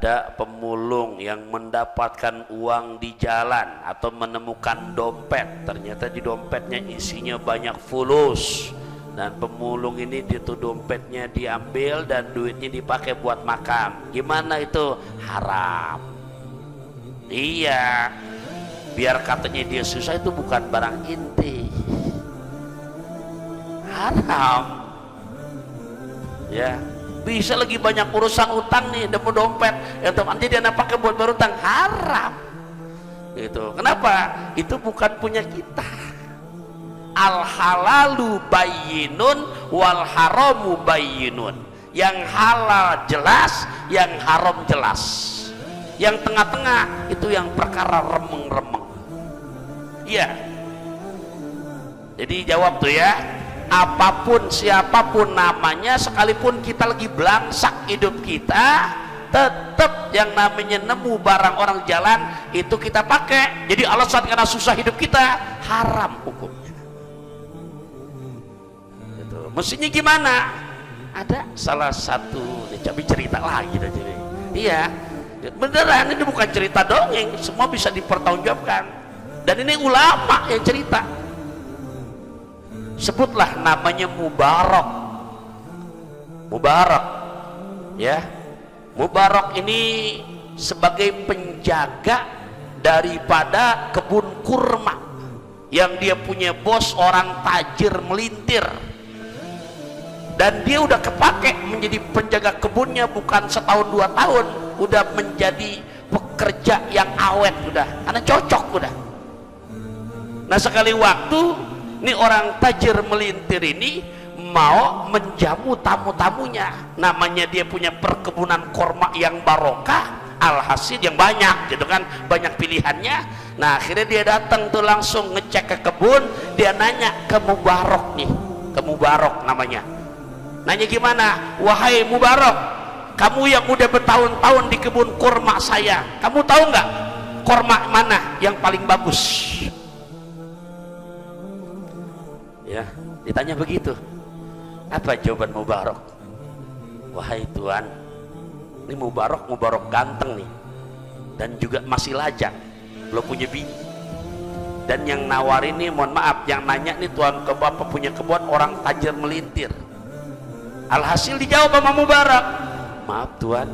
ada pemulung yang mendapatkan uang di jalan atau menemukan dompet, ternyata di dompetnya isinya banyak fulus, dan pemulung ini itu dompetnya diambil dan duitnya dipakai buat makam. Gimana itu? Haram. Iya, biar katanya dia susah, itu bukan barang inti, haram ya. Bisa lagi banyak urusan utang nih, demo dompet ya teman, dia pakai buat berutang, haram gitu. Kenapa? Itu bukan punya kita. Al halalu bayyinun wal haramu bayyinun. Yang halal jelas, yang haram jelas. Yang tengah-tengah itu yang perkara remeng-remeng. Iya. Jadi jawab tuh ya, apapun siapapun namanya, sekalipun kita lagi belangsak hidup kita, tetap yang namanya nemu barang orang jalan itu kita pakai. Jadi alasan karena susah hidup kita, haram hukumnya. Gitu. Mestinya gimana? Ada salah satu, coba cerita lagi dah jadi. Iya, beneran ini bukan cerita dongeng, semua bisa dipertanggungjawabkan. Dan ini ulama yang cerita. Sebutlah namanya Mubarak. Mubarak ya, Mubarak ini sebagai penjaga daripada kebun kurma yang dia punya bos orang tajir melintir, dan dia udah kepake menjadi penjaga kebunnya bukan setahun 2 tahun, udah menjadi pekerja yang awet udah, karena cocok udah. Nah sekali waktu ini orang tajir melintir ini mau menjamu tamu-tamunya, namanya dia punya perkebunan korma yang barokah, alhasil yang banyak gitu kan, banyak pilihannya. Nah akhirnya dia datang tuh langsung ngecek ke kebun, dia nanya ke Mubarak nih, ke Mubarak namanya, nanya gimana, wahai Mubarak, kamu yang udah bertahun-tahun di kebun korma saya, kamu tahu nggak korma mana yang paling bagus? Ya, ditanya begitu. Apa jawaban Mubarak? Wahai Tuhan, ini Mubarak ganteng nih, dan juga masih lajang, belum punya bini. Dan yang nawarin nih, mohon maaf, yang nanya nih tuan ke bapak punya kebun orang tajir melintir. Alhasil dijawab sama Mubarak, maaf Tuhan,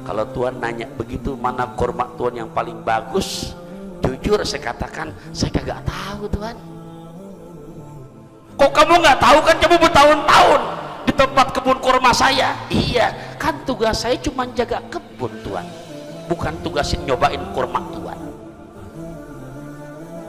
kalau Tuhan nanya begitu mana kurma Tuhan yang paling bagus, jujur saya katakan saya kagak tahu Tuhan. Kok kamu nggak tahu? Kan kamu bertahun-tahun di tempat kebun kurma saya. Iya, kan tugas saya cuma jaga kebun Tuhan, bukan tugasin nyobain kurma Tuhan.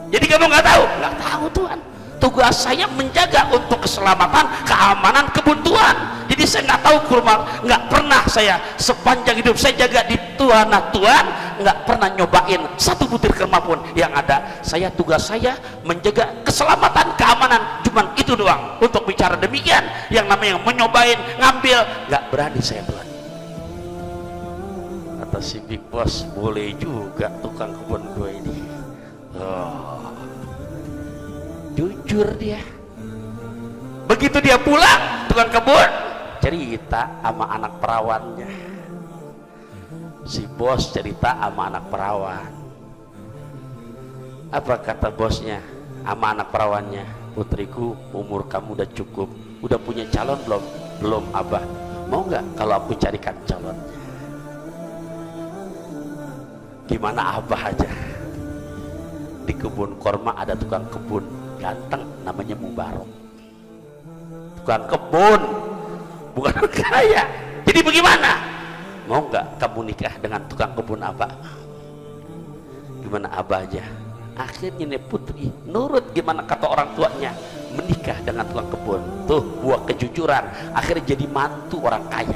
Jadi kamu nggak tahu? Nggak tahu Tuhan. Tugas saya menjaga untuk keselamatan, keamanan kebun Tuhan. Jadi saya nggak tahu kurma, nggak pernah saya sepanjang hidup saya jaga di Tuhan. Nah Tuhan nggak pernah nyobain satu butir kurma pun. Yang ada saya, tugas saya menjaga keselamatan, keamanan, cuman itu doang. Untuk bicara demikian, yang namanya menyobain, ngambil, nggak berani saya Tuhan. Kata si Big Boss, boleh juga tukang kebun gue ini. Jujur dia. Begitu dia pulang, tukang kebun cerita sama anak perawannya. Si bos cerita sama anak perawan. Apa kata bosnya sama anak perawannya? Putriku, umur kamu udah cukup, udah punya calon belum? Belum abah. Mau nggak kalau aku carikan calonnya? Gimana abah aja? Di kebun korma ada tukang kebun ganteng namanya Mubarak, tukang kebun, bukan kaya. Jadi bagaimana? Mau nggak kamu nikah dengan tukang kebun abah? Gimana abah aja? Akhirnya nih putri nurut gimana kata orang tuanya, menikah dengan tukang kebun. Tuh buah kejujuran, akhirnya jadi mantu orang kaya.